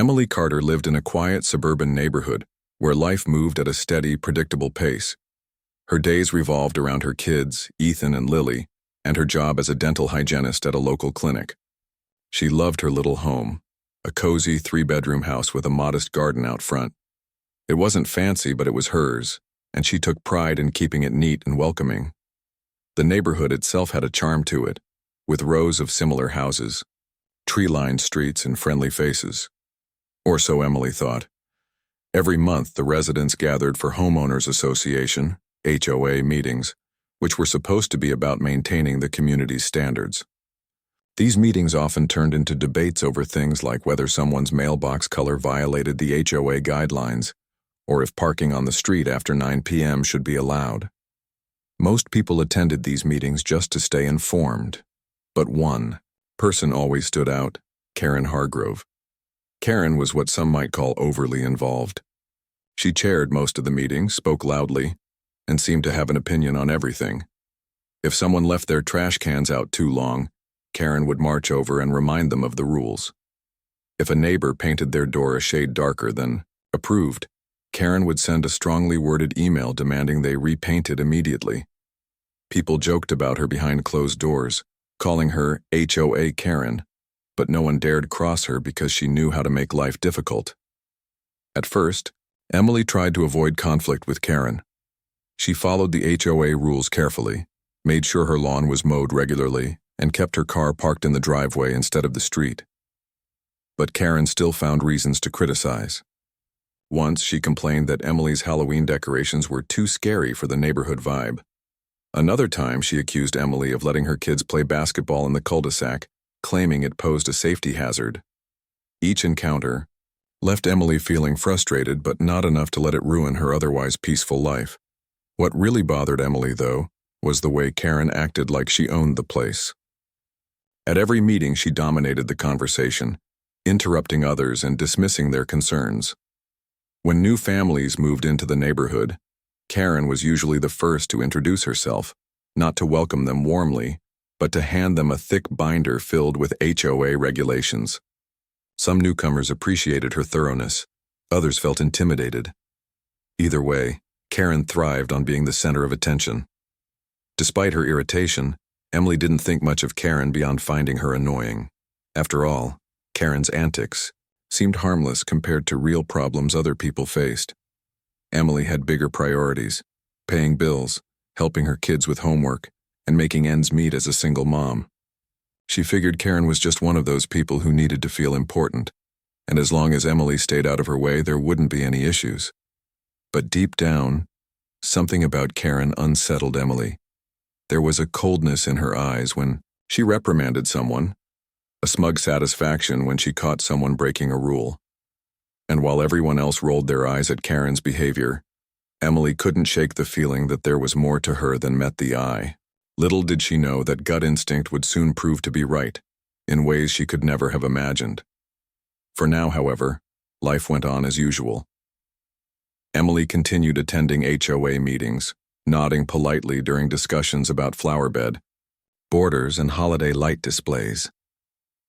Emily Carter lived in a quiet suburban neighborhood where life moved at a steady, predictable pace. Her days revolved around her kids, Ethan and Lily, and her job as a dental hygienist at a local clinic. She loved her little home, a cozy 3-bedroom house with a modest garden out front. It wasn't fancy, but it was hers, and she took pride in keeping it neat and welcoming. The neighborhood itself had a charm to it, with rows of similar houses, tree-lined streets, and friendly faces. Or so Emily thought. Every month, the residents gathered for Homeowners Association, HOA meetings, which were supposed to be about maintaining the community's standards. These meetings often turned into debates over things like whether someone's mailbox color violated the HOA guidelines, or if parking on the street after 9 p.m. should be allowed. Most people attended these meetings just to stay informed, but one person always stood out: Karen Hargrove. Karen was what some might call overly involved. She chaired most of the meetings, spoke loudly, and seemed to have an opinion on everything. If someone left their trash cans out too long, Karen would march over and remind them of the rules. If a neighbor painted their door a shade darker than approved, Karen would send a strongly worded email demanding they repaint it immediately. People joked about her behind closed doors, calling her HOA Karen, but no one dared cross her because she knew how to make life difficult. At first, Emily tried to avoid conflict with Karen. She followed the HOA rules carefully, made sure her lawn was mowed regularly, and kept her car parked in the driveway instead of the street. But Karen still found reasons to criticize. Once, she complained that Emily's Halloween decorations were too scary for the neighborhood vibe. Another time, she accused Emily of letting her kids play basketball in the cul-de-sac, claiming it posed a safety hazard. Each encounter left Emily feeling frustrated, but not enough to let it ruin her otherwise peaceful life. What really bothered Emily, though, was the way Karen acted like she owned the place. At every meeting, she dominated the conversation, interrupting others and dismissing their concerns. When new families moved into the neighborhood, Karen was usually the first to introduce herself, not to welcome them warmly, but to hand them a thick binder filled with HOA regulations. Some newcomers appreciated her thoroughness, others felt intimidated. Either way, Karen thrived on being the center of attention. Despite her irritation, Emily didn't think much of Karen beyond finding her annoying. After all, Karen's antics seemed harmless compared to real problems other people faced. Emily had bigger priorities: paying bills, helping her kids with homework, and making ends meet as a single mom. She figured Karen was just one of those people who needed to feel important, and as long as Emily stayed out of her way, there wouldn't be any issues. But deep down, something about Karen unsettled Emily. There was a coldness in her eyes when she reprimanded someone, a smug satisfaction when she caught someone breaking a rule. And while everyone else rolled their eyes at Karen's behavior, Emily couldn't shake the feeling that there was more to her than met the eye. Little did she know that gut instinct would soon prove to be right, in ways she could never have imagined. For now, however, life went on as usual. Emily continued attending HOA meetings, nodding politely during discussions about flower bed, borders, and holiday light displays.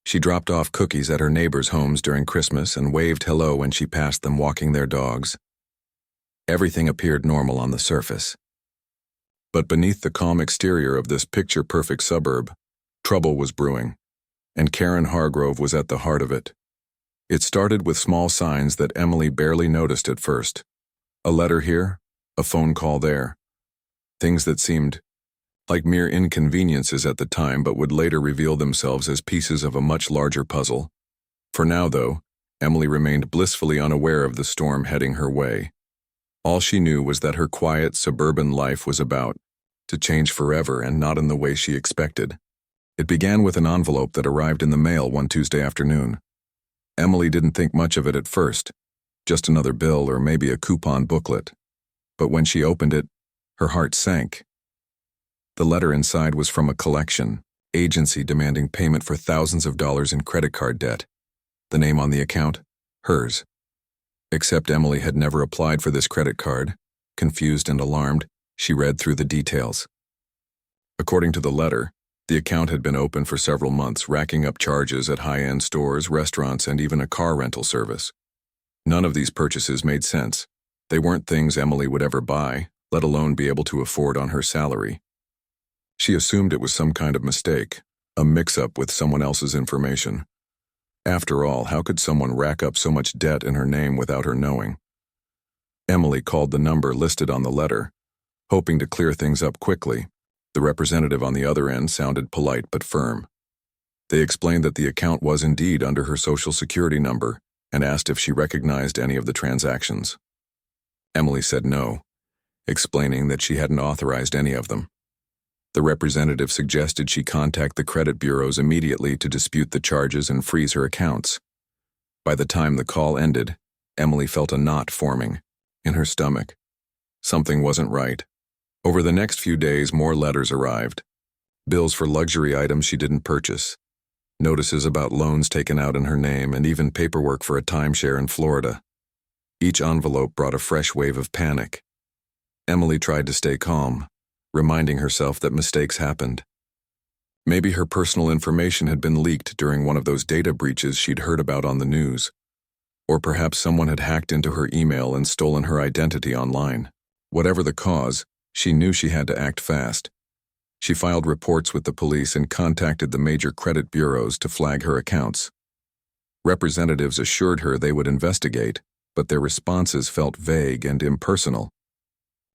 She dropped off cookies at her neighbors' homes during Christmas and waved hello when she passed them walking their dogs. Everything appeared normal on the surface. But beneath the calm exterior of this picture-perfect suburb, trouble was brewing, and Karen Hargrove was at the heart of it. It started with small signs that Emily barely noticed at first. A letter here, a phone call there. Things that seemed like mere inconveniences at the time but would later reveal themselves as pieces of a much larger puzzle. For now, though, Emily remained blissfully unaware of the storm heading her way. All she knew was that her quiet suburban life was about to change forever, and not in the way she expected. It began with an envelope that arrived in the mail one Tuesday afternoon. Emily didn't think much of it at first, just another bill or maybe a coupon booklet. But when she opened it, her heart sank. The letter inside was from a collection agency demanding payment for thousands of dollars in credit card debt. The name on the account? Hers. Except Emily had never applied for this credit card. Confused and alarmed, she read through the details. According to the letter, The account had been open for several months, racking up charges at high-end stores, restaurants, and even a car rental service. None of these purchases made sense. They weren't things Emily would ever buy, let alone be able to afford on her salary. She assumed it was some kind of mistake, a mix-up with someone else's information. After all, how could someone rack up so much debt in her name without her knowing? Emily called the number listed on the letter, hoping to clear things up quickly. The representative on the other end sounded polite but firm. They explained that the account was indeed under her Social Security number and asked if she recognized any of the transactions. Emily said no, explaining that she hadn't authorized any of them. The representative suggested she contact the credit bureaus immediately to dispute the charges and freeze her accounts. By the time the call ended, Emily felt a knot forming in her stomach. Something wasn't right. Over the next few days, more letters arrived. Bills for luxury items she didn't purchase, notices about loans taken out in her name, and even paperwork for a timeshare in Florida. Each envelope brought a fresh wave of panic. Emily tried to stay calm, reminding herself that mistakes happened. Maybe her personal information had been leaked during one of those data breaches she'd heard about on the news. Or perhaps someone had hacked into her email and stolen her identity online. Whatever the cause, she knew she had to act fast. She filed reports with the police and contacted the major credit bureaus to flag her accounts. Representatives assured her they would investigate, but their responses felt vague and impersonal.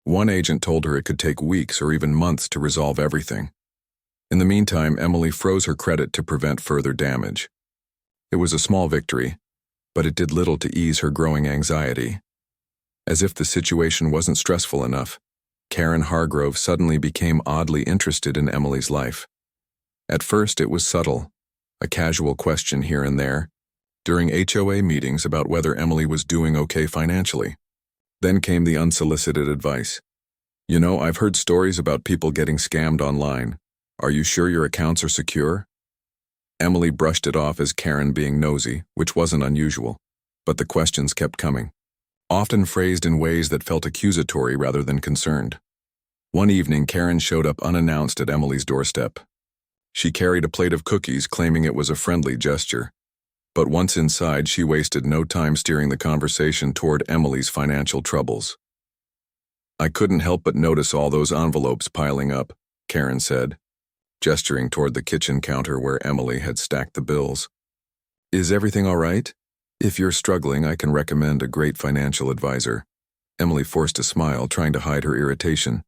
One agent told her it could take weeks or even months to resolve everything. In the meantime, Emily froze her credit to prevent further damage. It was a small victory, but it did little to ease her growing anxiety. As if the situation wasn't stressful enough, Karen Hargrove suddenly became oddly interested in Emily's life. At first it was subtle, a casual question here and there, during HOA meetings about whether Emily was doing okay financially. Then came the unsolicited advice. "You know, I've heard stories about people getting scammed online. Are you sure your accounts are secure?" Emily brushed it off as Karen being nosy, which wasn't unusual, but the questions kept coming, often phrased in ways that felt accusatory rather than concerned. One evening, Karen showed up unannounced at Emily's doorstep. She carried a plate of cookies, claiming it was a friendly gesture. But once inside, she wasted no time steering the conversation toward Emily's financial troubles. "I couldn't help but notice all those envelopes piling up," Karen said, gesturing toward the kitchen counter where Emily had stacked the bills. "Is everything all right? If you're struggling, I can recommend a great financial advisor." Emily forced a smile, trying to hide her irritation.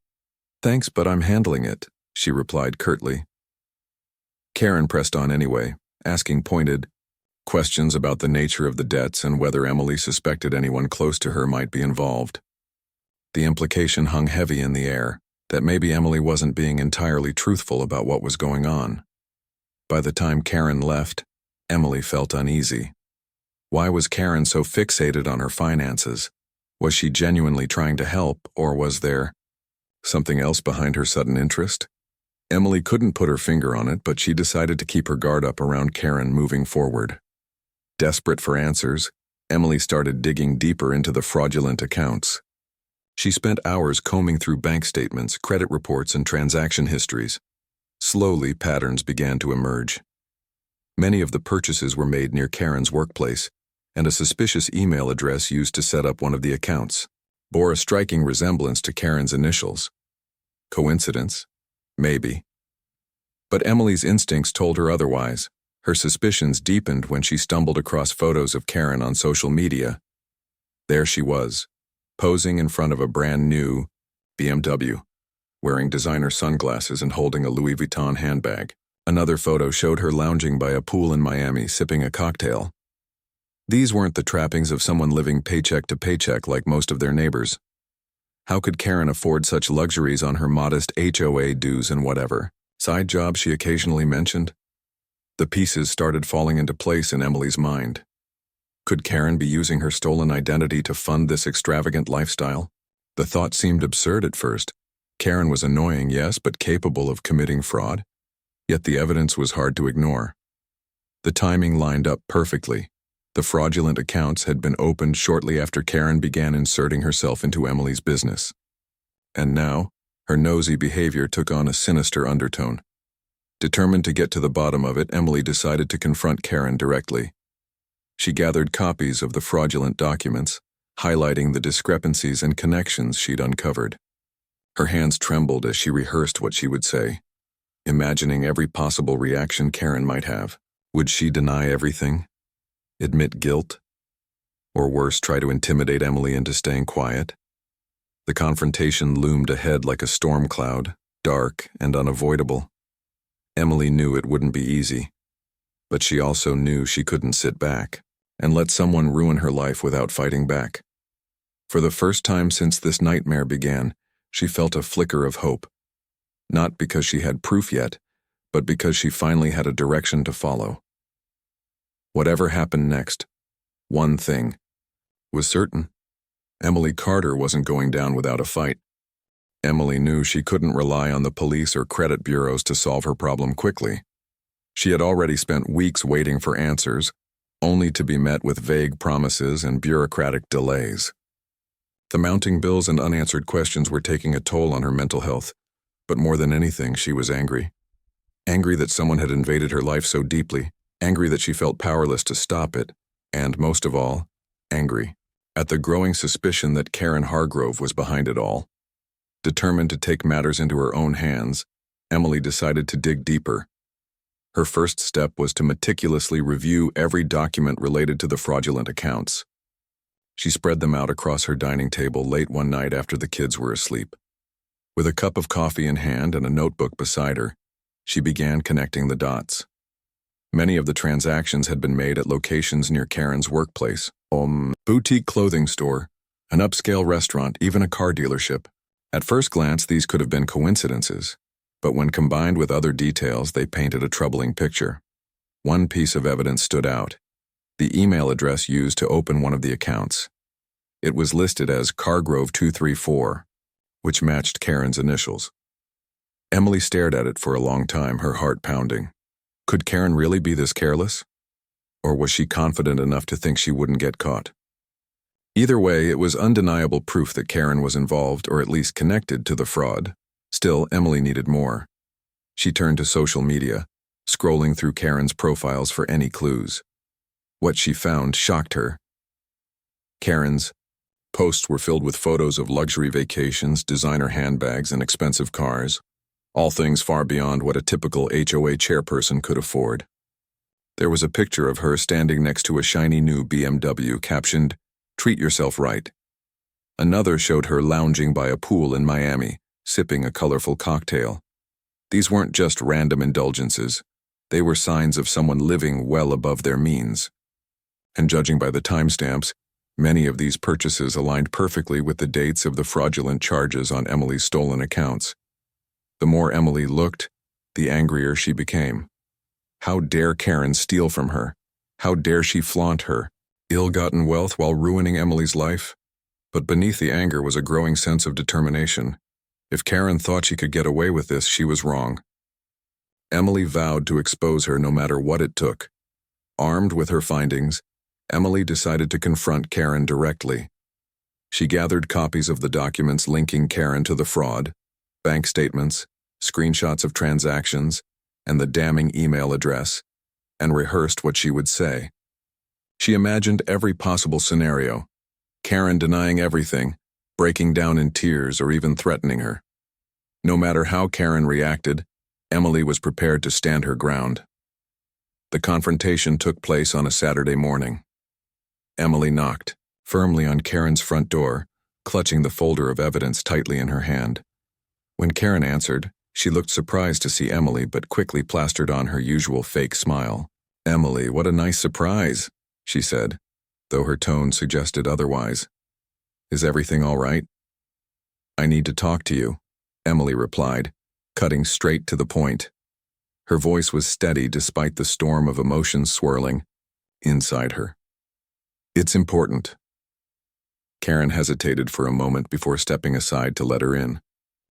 "Thanks, but I'm handling it," she replied curtly. Karen pressed on anyway, asking pointed questions about the nature of the debts and whether Emily suspected anyone close to her might be involved. The implication hung heavy in the air, that maybe Emily wasn't being entirely truthful about what was going on. By the time Karen left, Emily felt uneasy. Why was Karen so fixated on her finances? Was she genuinely trying to help, or was there something else behind her sudden interest? Emily couldn't put her finger on it, but she decided to keep her guard up around Karen moving forward. Desperate for answers, Emily started digging deeper into the fraudulent accounts. She spent hours combing through bank statements, credit reports, and transaction histories. Slowly, patterns began to emerge. Many of the purchases were made near Karen's workplace, and a suspicious email address used to set up one of the accounts bore a striking resemblance to Karen's initials. Coincidence? Maybe. But Emily's instincts told her otherwise. Her suspicions deepened when she stumbled across photos of Karen on social media. There she was, posing in front of a brand new BMW, wearing designer sunglasses and holding a Louis Vuitton handbag. Another photo showed her lounging by a pool in Miami, sipping a cocktail. These weren't the trappings of someone living paycheck to paycheck like most of their neighbors. How could Karen afford such luxuries on her modest HOA dues and whatever side job she occasionally mentioned? The pieces started falling into place in Emily's mind. Could Karen be using her stolen identity to fund this extravagant lifestyle? The thought seemed absurd at first. Karen was annoying, yes, but capable of committing fraud? Yet the evidence was hard to ignore. The timing lined up perfectly. The fraudulent accounts had been opened shortly after Karen began inserting herself into Emily's business. And now, her nosy behavior took on a sinister undertone. Determined to get to the bottom of it, Emily decided to confront Karen directly. She gathered copies of the fraudulent documents, highlighting the discrepancies and connections she'd uncovered. Her hands trembled as she rehearsed what she would say, imagining every possible reaction Karen might have. Would she deny everything? Admit guilt? Or worse, try to intimidate Emily into staying quiet? The confrontation loomed ahead like a storm cloud, dark and unavoidable. Emily knew it wouldn't be easy, but she also knew she couldn't sit back and let someone ruin her life without fighting back. For the first time since this nightmare began, she felt a flicker of hope. Not because she had proof yet, but because she finally had a direction to follow. Whatever happened next, one thing was certain. Emily Carter wasn't going down without a fight. Emily knew she couldn't rely on the police or credit bureaus to solve her problem quickly. She had already spent weeks waiting for answers, only to be met with vague promises and bureaucratic delays. The mounting bills and unanswered questions were taking a toll on her mental health, but more than anything, she was angry. Angry that someone had invaded her life so deeply, angry that she felt powerless to stop it, and most of all, angry at the growing suspicion that Karen Hargrove was behind it all. Determined to take matters into her own hands, Emily decided to dig deeper. Her first step was to meticulously review every document related to the fraudulent accounts. She spread them out across her dining table late one night after the kids were asleep. With a cup of coffee in hand and a notebook beside her, she began connecting the dots. Many of the transactions had been made at locations near Karen's workplace, boutique clothing store, an upscale restaurant, even a car dealership. At first glance, these could have been coincidences, but when combined with other details, they painted a troubling picture. One piece of evidence stood out: the email address used to open one of the accounts. It was listed as Cargrove234, which matched Karen's initials. Emily stared at it for a long time, her heart pounding. Could Karen really be this careless? Or was she confident enough to think she wouldn't get caught? Either way, it was undeniable proof that Karen was involved, or at least connected to the fraud. Still, Emily needed more. She turned to social media, scrolling through Karen's profiles for any clues. What she found shocked her. Karen's posts were filled with photos of luxury vacations, designer handbags, and expensive cars, all things far beyond what a typical HOA chairperson could afford. There was a picture of her standing next to a shiny new BMW captioned, "Treat yourself right." Another showed her lounging by a pool in Miami, sipping a colorful cocktail. These weren't just random indulgences. They were signs of someone living well above their means. And judging by the timestamps, many of these purchases aligned perfectly with the dates of the fraudulent charges on Emily's stolen accounts. The more Emily looked, the angrier she became. How dare Karen steal from her? How dare she flaunt her ill-gotten wealth while ruining Emily's life? But beneath the anger was a growing sense of determination. If Karen thought she could get away with this, she was wrong. Emily vowed to expose her no matter what it took. Armed with her findings, Emily decided to confront Karen directly. She gathered copies of the documents linking Karen to the fraud, bank statements, screenshots of transactions, and the damning email address, and rehearsed what she would say. She imagined every possible scenario: Karen denying everything, breaking down in tears, or even threatening her. No matter how Karen reacted, Emily was prepared to stand her ground. The confrontation took place on a Saturday morning. Emily knocked firmly on Karen's front door, clutching the folder of evidence tightly in her hand. When Karen answered, she looked surprised to see Emily, but quickly plastered on her usual fake smile. "Emily, what a nice surprise," she said, though her tone suggested otherwise. "Is everything all right?" "I need to talk to you," Emily replied, cutting straight to the point. Her voice was steady despite the storm of emotions swirling inside her. "It's important." Karen hesitated for a moment before stepping aside to let her in.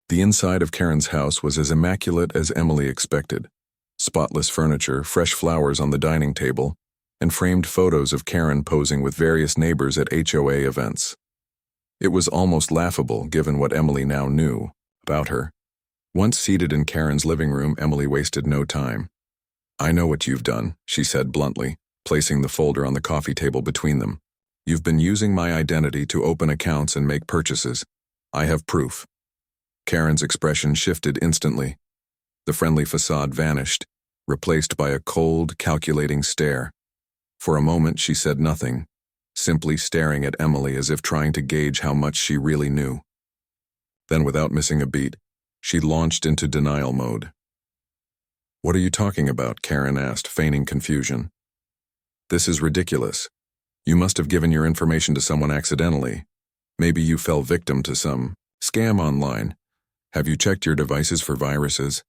The inside of Karen's house was as immaculate as Emily expected. Spotless furniture, fresh flowers on the dining table, and framed photos of Karen posing with various neighbors at HOA events. It was almost laughable given what Emily now knew about her. Once seated in Karen's living room, Emily wasted no time. "I know what you've done," she said bluntly, placing the folder on the coffee table between them. "You've been using my identity to open accounts and make purchases. I have proof." Karen's expression shifted instantly. The friendly facade vanished, replaced by a cold, calculating stare. For a moment she said nothing, simply staring at Emily as if trying to gauge how much she really knew. Then, without missing a beat, she launched into denial mode. "What are you talking about?" Karen asked, feigning confusion. "This is ridiculous. You must have given your information to someone accidentally. Maybe you fell victim to some scam online. Have you checked your devices for viruses?"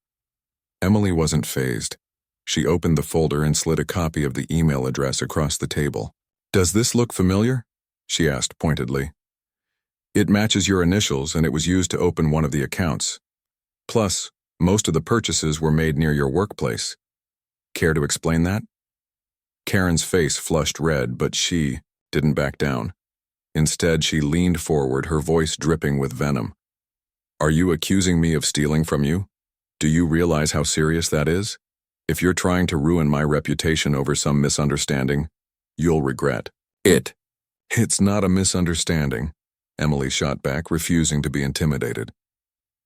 Emily wasn't fazed. She opened the folder and slid a copy of the email address across the table. "Does this look familiar?" she asked pointedly. "It matches your initials and it was used to open one of the accounts. Plus, most of the purchases were made near your workplace. Care to explain that?" Karen's face flushed red, but she didn't back down. Instead, she leaned forward, her voice dripping with venom. "Are you accusing me of stealing from you? Do you realize how serious that is? If you're trying to ruin my reputation over some misunderstanding, you'll regret it." "It's not a misunderstanding," Emily shot back, refusing to be intimidated.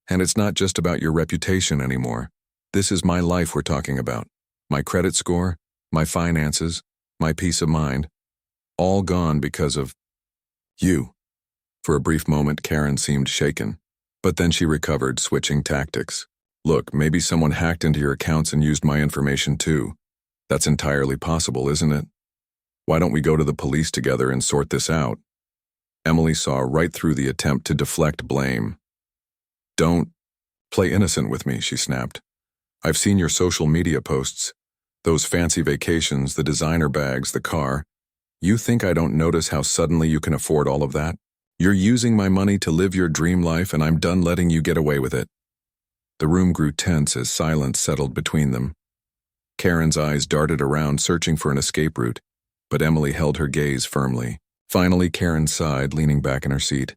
"And it's not just about your reputation anymore. This is my life we're talking about. My credit score, my finances, my peace of mind. All gone because of you." For a brief moment, Karen seemed shaken, but then she recovered, switching tactics. "Look, maybe someone hacked into your accounts and used my information too. That's entirely possible, isn't it? Why don't we go to the police together and sort this out?" Emily saw right through the attempt to deflect blame. "Don't play innocent with me," she snapped. "I've seen your social media posts. Those fancy vacations, the designer bags, the car. You think I don't notice how suddenly you can afford all of that? You're using my money to live your dream life, and I'm done letting you get away with it." The room grew tense as silence settled between them. Karen's eyes darted around, searching for an escape route, but Emily held her gaze firmly. Finally, Karen sighed, leaning back in her seat.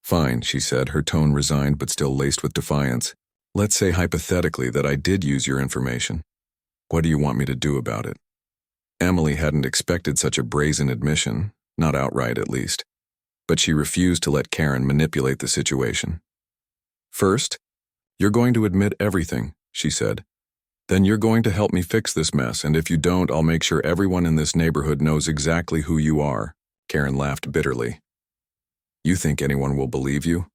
"Fine," she said, her tone resigned but still laced with defiance. "Let's say hypothetically that I did use your information. What do you want me to do about it?" Emily hadn't expected such a brazen admission, not outright at least, but she refused to let Karen manipulate the situation. "First, you're going to admit everything," she said. "Then you're going to help me fix this mess, and if you don't, I'll make sure everyone in this neighborhood knows exactly who you are." Karen laughed bitterly. "You think anyone will believe you?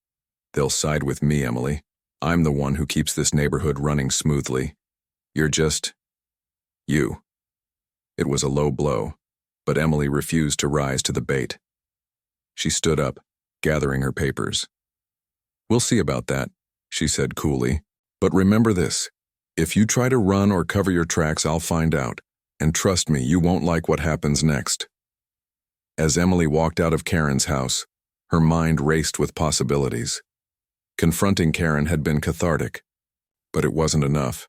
They'll side with me, Emily. I'm the one who keeps this neighborhood running smoothly. You're just you." It was a low blow, but Emily refused to rise to the bait. She stood up, gathering her papers. "We'll see about that," she said coolly. "But remember this. If you try to run or cover your tracks, I'll find out. And trust me, you won't like what happens next." As Emily walked out of Karen's house, her mind raced with possibilities. Confronting Karen had been cathartic, but it wasn't enough.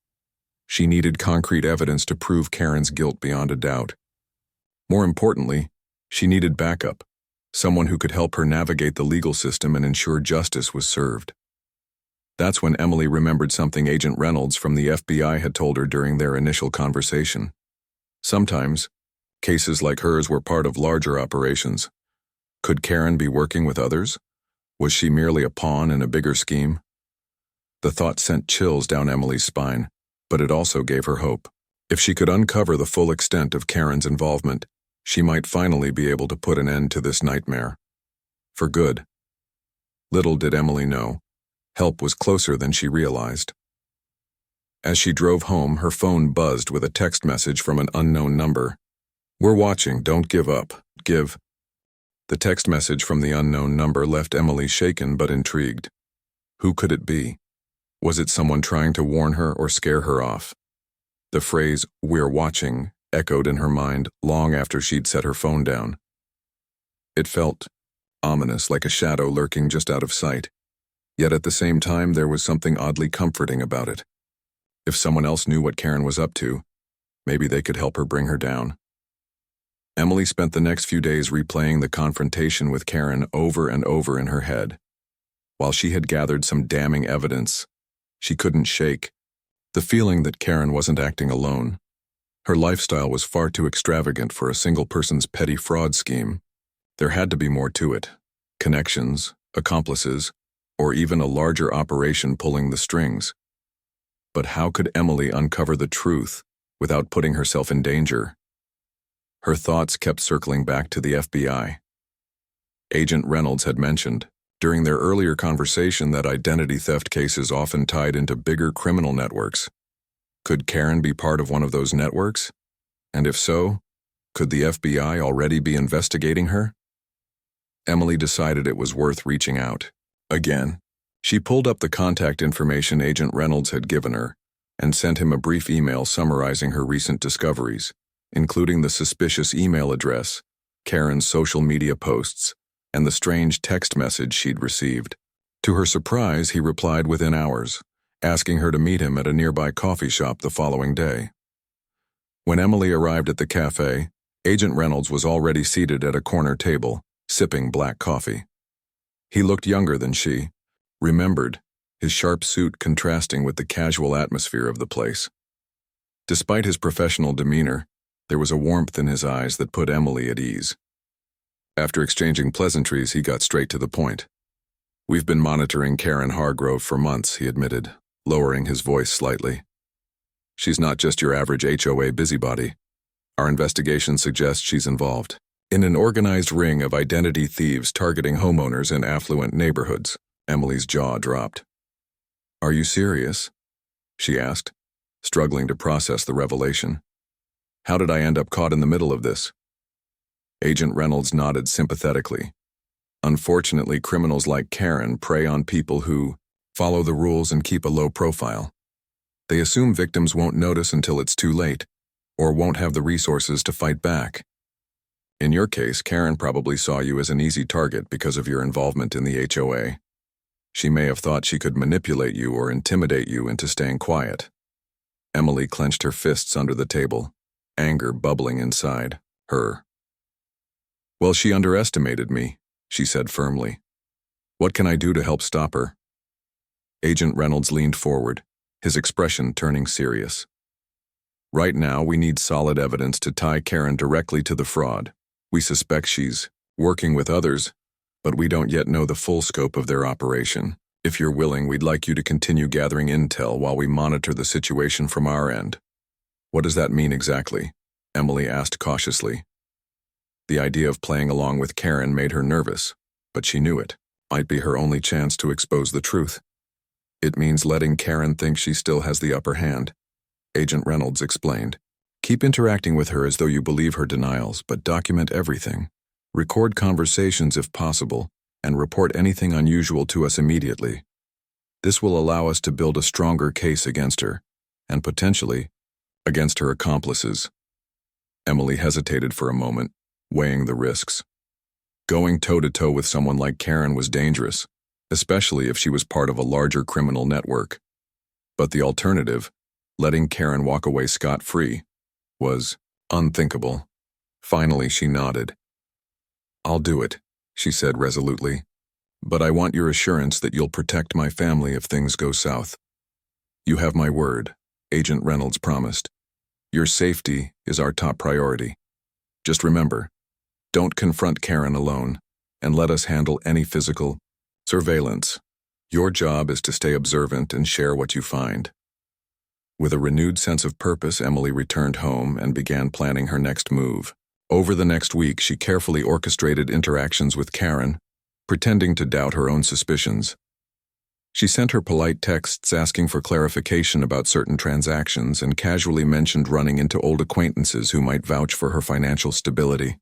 She needed concrete evidence to prove Karen's guilt beyond a doubt. More importantly, she needed backup, someone who could help her navigate the legal system and ensure justice was served. That's when Emily remembered something Agent Reynolds from the FBI had told her during their initial conversation. Sometimes, cases like hers were part of larger operations. Could Karen be working with others? Was she merely a pawn in a bigger scheme? The thought sent chills down Emily's spine, but it also gave her hope. If she could uncover the full extent of Karen's involvement, she might finally be able to put an end to this nightmare. For good. Little did Emily know, help was closer than she realized. As she drove home, her phone buzzed with a text message from an unknown number. "We're watching, don't give up. Give." The text message from the unknown number left Emily shaken but intrigued. Who could it be? Was it someone trying to warn her or scare her off? The phrase, "we're watching," echoed in her mind long after she'd set her phone down. It felt ominous, like a shadow lurking just out of sight. Yet at the same time, there was something oddly comforting about it. If someone else knew what Karen was up to, maybe they could help her bring her down. Emily spent the next few days replaying the confrontation with Karen over and over in her head. While she had gathered some damning evidence, she couldn't shake. The feeling that Karen wasn't acting alone. Her lifestyle was far too extravagant for a single person's petty fraud scheme. There had to be more to it. Connections, accomplices, or even a larger operation pulling the strings. But how could Emily uncover the truth without putting herself in danger? Her thoughts kept circling back to the FBI. Agent Reynolds had mentioned, during their earlier conversation, that identity theft cases often tied into bigger criminal networks. Could Karen be part of one of those networks? And if so, could the FBI already be investigating her? Emily decided it was worth reaching out. Again, she pulled up the contact information Agent Reynolds had given her and sent him a brief email summarizing her recent discoveries, including the suspicious email address, Karen's social media posts, and the strange text message she'd received. To her surprise, he replied within hours, asking her to meet him at a nearby coffee shop the following day. When Emily arrived at the cafe, Agent Reynolds was already seated at a corner table, sipping black coffee. He looked younger than she, remembered, his sharp suit contrasting with the casual atmosphere of the place. Despite his professional demeanor, there was a warmth in his eyes that put Emily at ease. After exchanging pleasantries, he got straight to the point. "We've been monitoring Karen Hargrove for months," he admitted, lowering his voice slightly. "She's not just your average HOA busybody. Our investigation suggests she's involved in an organized ring of identity thieves targeting homeowners in affluent neighborhoods." Emily's jaw dropped. "Are you serious?" she asked, struggling to process the revelation. "How did I end up caught in the middle of this?" Agent Reynolds nodded sympathetically. "Unfortunately, criminals like Karen prey on people who follow the rules and keep a low profile. They assume victims won't notice until it's too late, or won't have the resources to fight back. In your case, Karen probably saw you as an easy target because of your involvement in the HOA. She may have thought she could manipulate you or intimidate you into staying quiet." Emily clenched her fists under the table, anger bubbling inside her. "Well, she underestimated me," she said firmly. "What can I do to help stop her?" Agent Reynolds leaned forward, his expression turning serious. "Right now, we need solid evidence to tie Karen directly to the fraud. We suspect she's working with others, but we don't yet know the full scope of their operation. If you're willing, we'd like you to continue gathering intel while we monitor the situation from our end." "What does that mean exactly?" Emily asked cautiously. The idea of playing along with Karen made her nervous, but she knew it might be her only chance to expose the truth. "It means letting Karen think she still has the upper hand," Agent Reynolds explained. "Keep interacting with her as though you believe her denials, but document everything. Record conversations if possible, and report anything unusual to us immediately. This will allow us to build a stronger case against her, and potentially, against her accomplices." Emily hesitated for a moment, weighing the risks. Going toe-to-toe with someone like Karen was dangerous, especially if she was part of a larger criminal network. But the alternative, letting Karen walk away scot-free, was unthinkable. Finally, she nodded. "I'll do it," she said resolutely. "But I want your assurance that you'll protect my family if things go south." "You have my word," Agent Reynolds promised. "Your safety is our top priority. Just remember, don't confront Karen alone, and let us handle any physical surveillance. Your job is to stay observant and share what you find." With a renewed sense of purpose, Emily returned home and began planning her next move. Over the next week, she carefully orchestrated interactions with Karen, pretending to doubt her own suspicions. She sent her polite texts asking for clarification about certain transactions and casually mentioned running into old acquaintances who might vouch for her financial stability.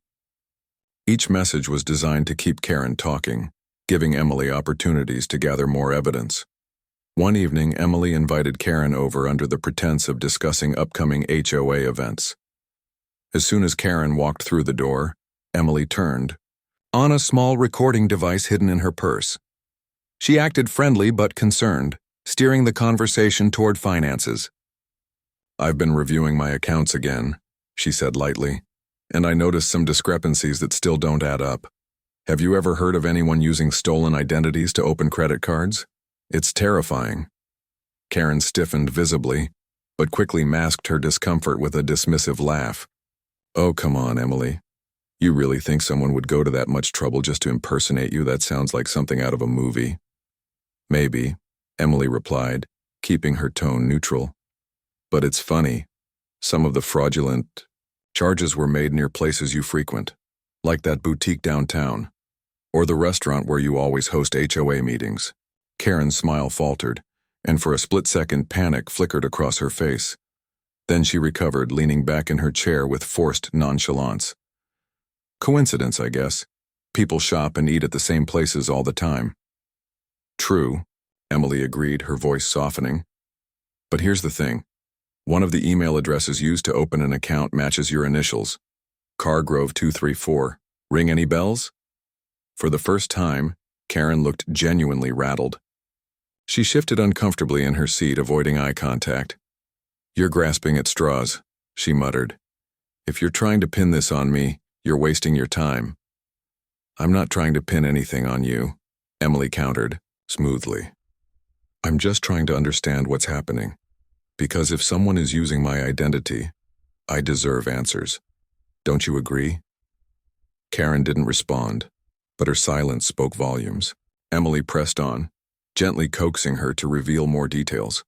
Each message was designed to keep Karen talking, giving Emily opportunities to gather more evidence. One evening, Emily invited Karen over under the pretense of discussing upcoming HOA events. As soon as Karen walked through the door, Emily turned on a small recording device hidden in her purse. She acted friendly but concerned, steering the conversation toward finances. "I've been reviewing my accounts again," she said lightly, "and I noticed some discrepancies that still don't add up. Have you ever heard of anyone using stolen identities to open credit cards? It's terrifying." Karen stiffened visibly, but quickly masked her discomfort with a dismissive laugh. Oh, come on, Emily. You really think someone would go to that much trouble just to impersonate you? That sounds like something out of a movie. Maybe, Emily replied, keeping her tone neutral. But it's funny. Some of the fraudulent charges were made near places you frequent, like that boutique downtown, or the restaurant where you always host HOA meetings. Karen's smile faltered, and for a split second panic flickered across her face. Then she recovered, leaning back in her chair with forced nonchalance. Coincidence, I guess. People shop and eat at the same places all the time. True, Emily agreed, her voice softening. But here's the thing. One of the email addresses used to open an account matches your initials. Cargrove 234. Ring any bells? For the first time, Karen looked genuinely rattled. She shifted uncomfortably in her seat, avoiding eye contact. You're grasping at straws, she muttered. If you're trying to pin this on me, you're wasting your time. I'm not trying to pin anything on you, Emily countered, smoothly. I'm just trying to understand what's happening. Because if someone is using my identity, I deserve answers. Don't you agree? Karen didn't respond, but her silence spoke volumes. Emily pressed on, gently coaxing her to reveal more details.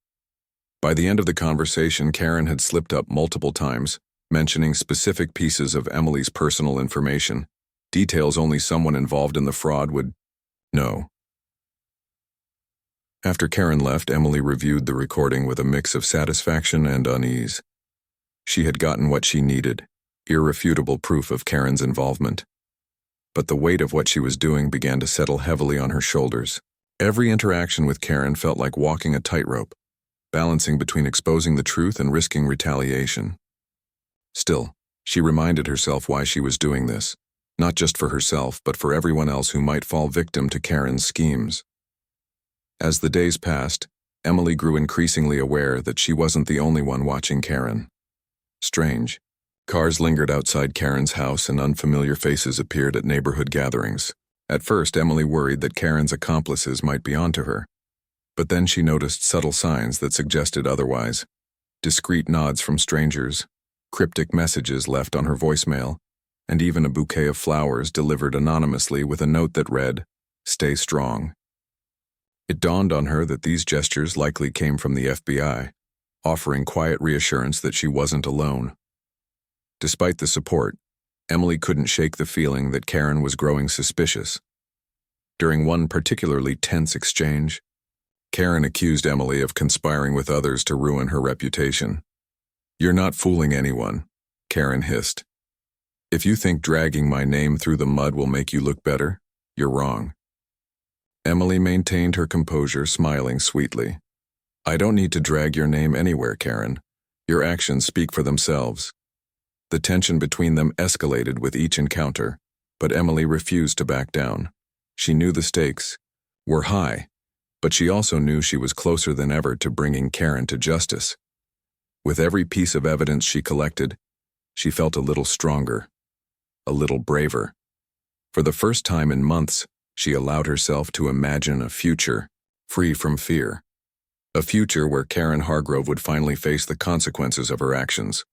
By the end of the conversation, Karen had slipped up multiple times, mentioning specific pieces of Emily's personal information, details only someone involved in the fraud would know. After Karen left, Emily reviewed the recording with a mix of satisfaction and unease. She had gotten what she needed, irrefutable proof of Karen's involvement. But the weight of what she was doing began to settle heavily on her shoulders. Every interaction with Karen felt like walking a tightrope, balancing between exposing the truth and risking retaliation. Still, she reminded herself why she was doing this, not just for herself, but for everyone else who might fall victim to Karen's schemes. As the days passed, Emily grew increasingly aware that she wasn't the only one watching Karen. Strange. Cars lingered outside Karen's house and unfamiliar faces appeared at neighborhood gatherings. At first, Emily worried that Karen's accomplices might be onto her. But then she noticed subtle signs that suggested otherwise. Discreet nods from strangers, cryptic messages left on her voicemail, and even a bouquet of flowers delivered anonymously with a note that read, "Stay strong." It dawned on her that these gestures likely came from the FBI, offering quiet reassurance that she wasn't alone. Despite the support, Emily couldn't shake the feeling that Karen was growing suspicious. During one particularly tense exchange, Karen accused Emily of conspiring with others to ruin her reputation. "You're not fooling anyone," Karen hissed. "If you think dragging my name through the mud will make you look better, you're wrong." Emily maintained her composure, smiling sweetly. "I don't need to drag your name anywhere, Karen. Your actions speak for themselves." The tension between them escalated with each encounter, but Emily refused to back down. She knew the stakes were high, but she also knew she was closer than ever to bringing Karen to justice. With every piece of evidence she collected, she felt a little stronger, a little braver. For the first time in months, she allowed herself to imagine a future free from fear. A future where Karen Hargrove would finally face the consequences of her actions.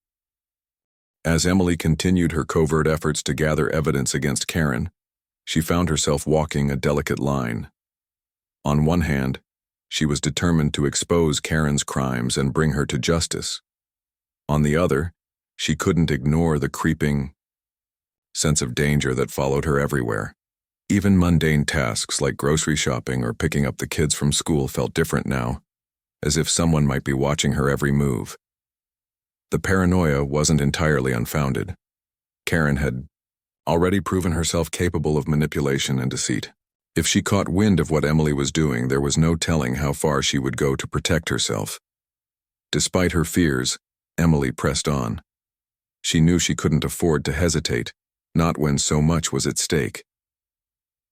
As Emily continued her covert efforts to gather evidence against Karen, she found herself walking a delicate line. On one hand, she was determined to expose Karen's crimes and bring her to justice. On the other, she couldn't ignore the creeping sense of danger that followed her everywhere. Even mundane tasks like grocery shopping or picking up the kids from school felt different now, as if someone might be watching her every move. The paranoia wasn't entirely unfounded. Karen had already proven herself capable of manipulation and deceit. If she caught wind of what Emily was doing, there was no telling how far she would go to protect herself. Despite her fears, Emily pressed on. She knew she couldn't afford to hesitate, not when so much was at stake.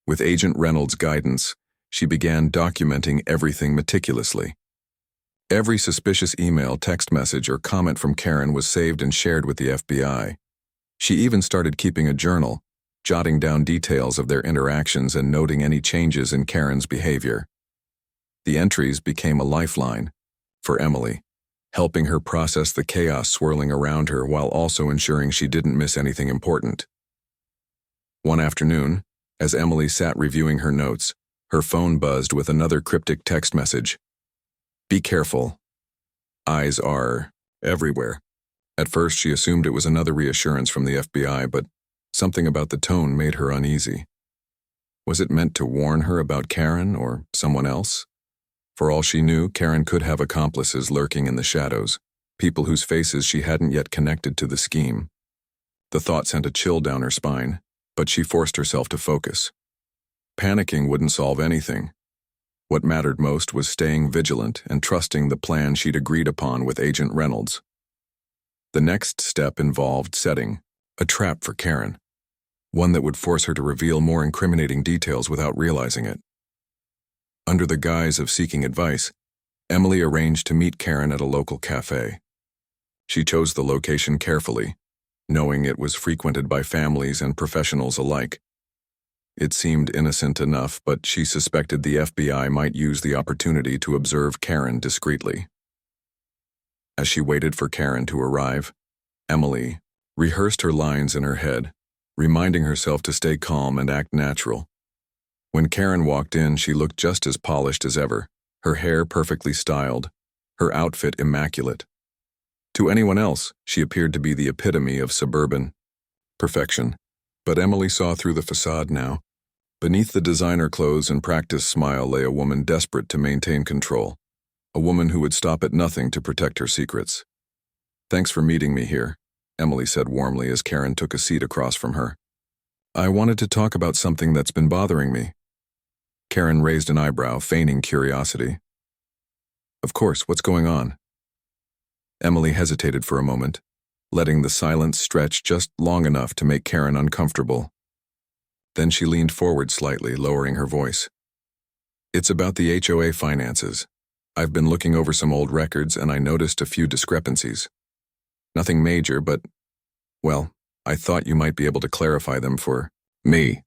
With Agent Reynolds' guidance, she began documenting everything meticulously. Every suspicious email, text message, or comment from Karen was saved and shared with the FBI. She even started keeping a journal, jotting down details of their interactions and noting any changes in Karen's behavior. The entries became a lifeline, for Emily, helping her process the chaos swirling around her while also ensuring she didn't miss anything important. One afternoon, as Emily sat reviewing her notes, her phone buzzed with another cryptic text message. "Be careful. Eyes are everywhere." At first, she assumed it was another reassurance from the FBI, but something about the tone made her uneasy. Was it meant to warn her about Karen or someone else? For all she knew, Karen could have accomplices lurking in the shadows, people whose faces she hadn't yet connected to the scheme. The thought sent a chill down her spine, but she forced herself to focus. Panicking wouldn't solve anything. What mattered most was staying vigilant and trusting the plan she'd agreed upon with Agent Reynolds. The next step involved setting a trap for Karen, one that would force her to reveal more incriminating details without realizing it. Under the guise of seeking advice, Emily arranged to meet Karen at a local cafe. She chose the location carefully, knowing it was frequented by families and professionals alike. It seemed innocent enough, but she suspected the FBI might use the opportunity to observe Karen discreetly. As she waited for Karen to arrive, Emily rehearsed her lines in her head, reminding herself to stay calm and act natural. When Karen walked in, she looked just as polished as ever, her hair perfectly styled, her outfit immaculate. To anyone else, she appeared to be the epitome of suburban perfection, but Emily saw through the facade now. Beneath the designer clothes and practiced smile lay a woman desperate to maintain control, a woman who would stop at nothing to protect her secrets. "Thanks for meeting me here," Emily said warmly as Karen took a seat across from her. "I wanted to talk about something that's been bothering me." Karen raised an eyebrow, feigning curiosity. "Of course, what's going on?" Emily hesitated for a moment, letting the silence stretch just long enough to make Karen uncomfortable. Then she leaned forward slightly, lowering her voice. "It's about the HOA finances. I've been looking over some old records and I noticed a few discrepancies. Nothing major, but, well, I thought you might be able to clarify them for me."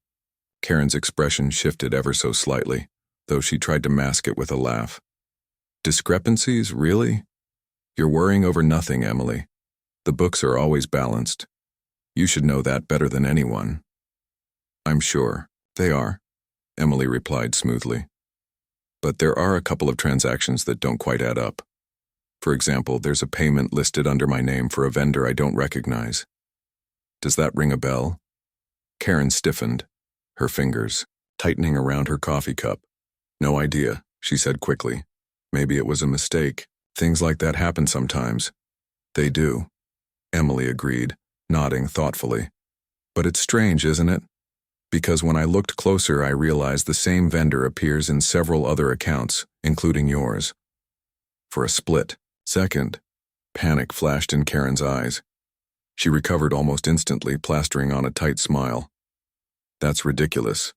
Karen's expression shifted ever so slightly, though she tried to mask it with a laugh. "Discrepancies, really? You're worrying over nothing, Emily. The books are always balanced. You should know that better than anyone." "I'm sure they are," Emily replied smoothly. "But there are a couple of transactions that don't quite add up. For example, there's a payment listed under my name for a vendor I don't recognize. Does that ring a bell?" Karen stiffened, her fingers tightening around her coffee cup. "No idea," she said quickly. "Maybe it was a mistake. Things like that happen sometimes." "They do," Emily agreed, nodding thoughtfully. "But it's strange, isn't it? Because when I looked closer, I realized the same vendor appears in several other accounts, including yours." For a split second, panic flashed in Karen's eyes. She recovered almost instantly, plastering on a tight smile. "That's ridiculous.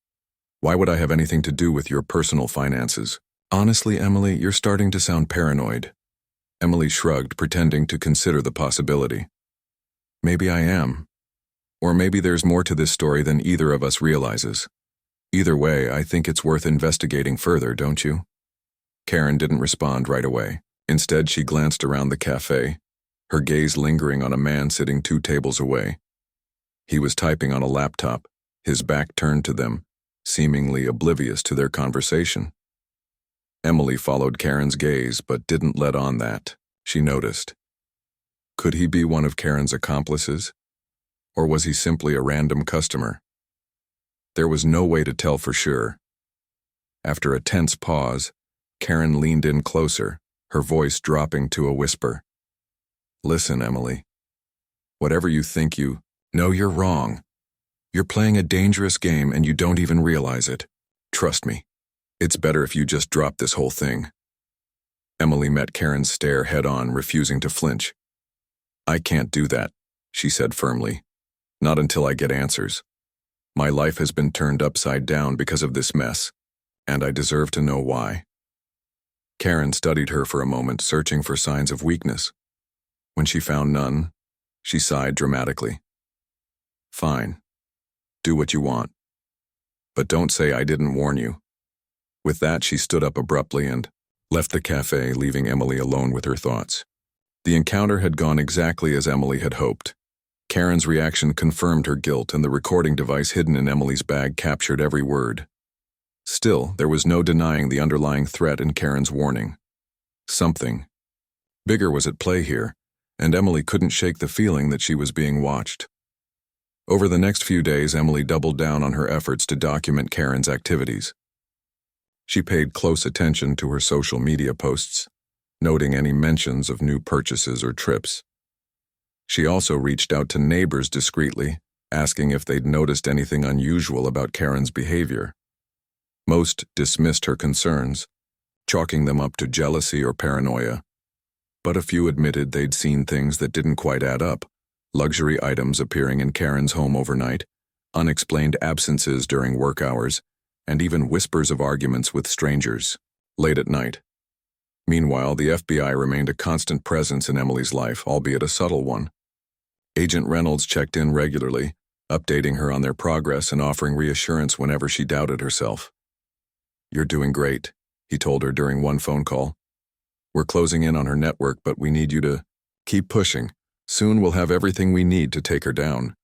Why would I have anything to do with your personal finances?" "Honestly, Emily, you're starting to sound paranoid." Emily shrugged, pretending to consider the possibility. "Maybe I am. Or maybe there's more to this story than either of us realizes. Either way, I think it's worth investigating further, don't you?" Karen didn't respond right away. Instead, she glanced around the cafe, her gaze lingering on a man sitting 2 tables away. He was typing on a laptop, his back turned to them, seemingly oblivious to their conversation. Emily followed Karen's gaze but didn't let on that, she noticed. Could he be one of Karen's accomplices? Or was he simply a random customer? There was no way to tell for sure. After a tense pause, Karen leaned in closer, her voice dropping to a whisper. "Listen, Emily. Whatever you think you know, you're wrong. You're playing a dangerous game and you don't even realize it. Trust me. It's better if you just drop this whole thing." Emily met Karen's stare head-on, refusing to flinch. "I can't do that," she said firmly. "Not until I get answers. My life has been turned upside down because of this mess, and I deserve to know why." Karen studied her for a moment, searching for signs of weakness. When she found none, she sighed dramatically. "Fine. Do what you want. But don't say I didn't warn you." With that, she stood up abruptly and left the cafe, leaving Emily alone with her thoughts. The encounter had gone exactly as Emily had hoped. Karen's reaction confirmed her guilt, and the recording device hidden in Emily's bag captured every word. Still, there was no denying the underlying threat in Karen's warning. Something bigger was at play here, and Emily couldn't shake the feeling that she was being watched. Over the next few days, Emily doubled down on her efforts to document Karen's activities. She paid close attention to her social media posts, noting any mentions of new purchases or trips. She also reached out to neighbors discreetly, asking if they'd noticed anything unusual about Karen's behavior. Most dismissed her concerns, chalking them up to jealousy or paranoia. But a few admitted they'd seen things that didn't quite add up: luxury items appearing in Karen's home overnight, unexplained absences during work hours, and even whispers of arguments with strangers late at night. Meanwhile, the FBI remained a constant presence in Emily's life, albeit a subtle one. Agent Reynolds checked in regularly, updating her on their progress and offering reassurance whenever she doubted herself. "You're doing great," he told her during one phone call. "We're closing in on her network, but we need you to keep pushing. Soon we'll have everything we need to take her down."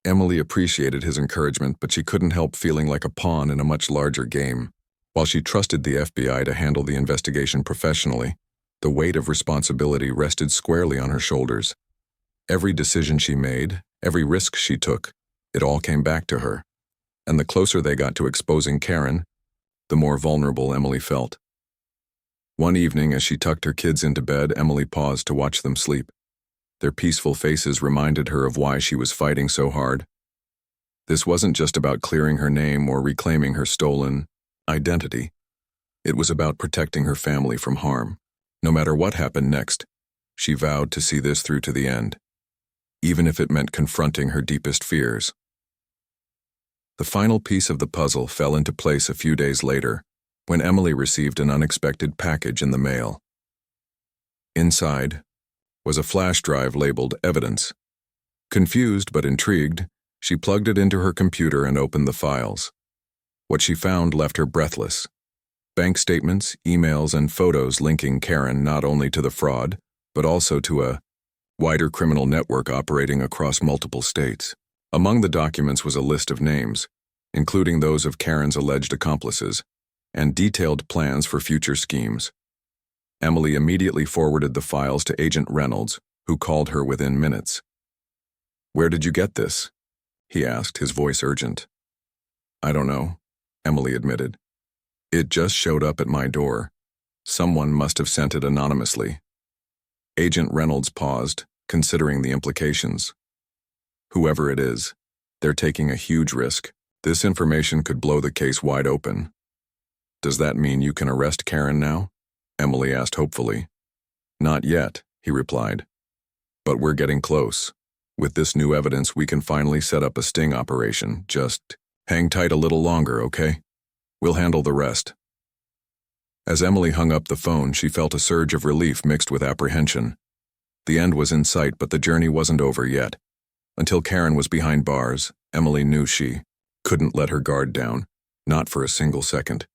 Emily appreciated his encouragement, but she couldn't help feeling like a pawn in a much larger game. While she trusted the FBI to handle the investigation professionally, the weight of responsibility rested squarely on her shoulders. Every decision she made, every risk she took, it all came back to her. And the closer they got to exposing Karen, the more vulnerable Emily felt. One evening, as she tucked her kids into bed, Emily paused to watch them sleep. Their peaceful faces reminded her of why she was fighting so hard. This wasn't just about clearing her name or reclaiming her stolen identity. It was about protecting her family from harm. No matter what happened next, she vowed to see this through to the end, even if it meant confronting her deepest fears. The final piece of the puzzle fell into place a few days later, when Emily received an unexpected package in the mail. Inside was a flash drive labeled Evidence. Confused but intrigued, she plugged it into her computer and opened the files. What she found left her breathless. Bank statements, emails, and photos linking Karen not only to the fraud, but also to a wider criminal network operating across multiple states. Among the documents was a list of names, including those of Karen's alleged accomplices, and detailed plans for future schemes. Emily immediately forwarded the files to Agent Reynolds, who called her within minutes. "Where did you get this?" he asked, his voice urgent. "I don't know," Emily admitted. "It just showed up at my door. Someone must have sent it anonymously." Agent Reynolds paused, considering the implications. "Whoever it is, they're taking a huge risk. This information could blow the case wide open." "Does that mean you can arrest Karen now?" Emily asked hopefully. "Not yet," he replied. "But we're getting close. With this new evidence, we can finally set up a sting operation. Just hang tight a little longer, okay? We'll handle the rest." As Emily hung up the phone, she felt a surge of relief mixed with apprehension. The end was in sight, but the journey wasn't over yet. Until Karen was behind bars, Emily knew she couldn't let her guard down, not for a single second.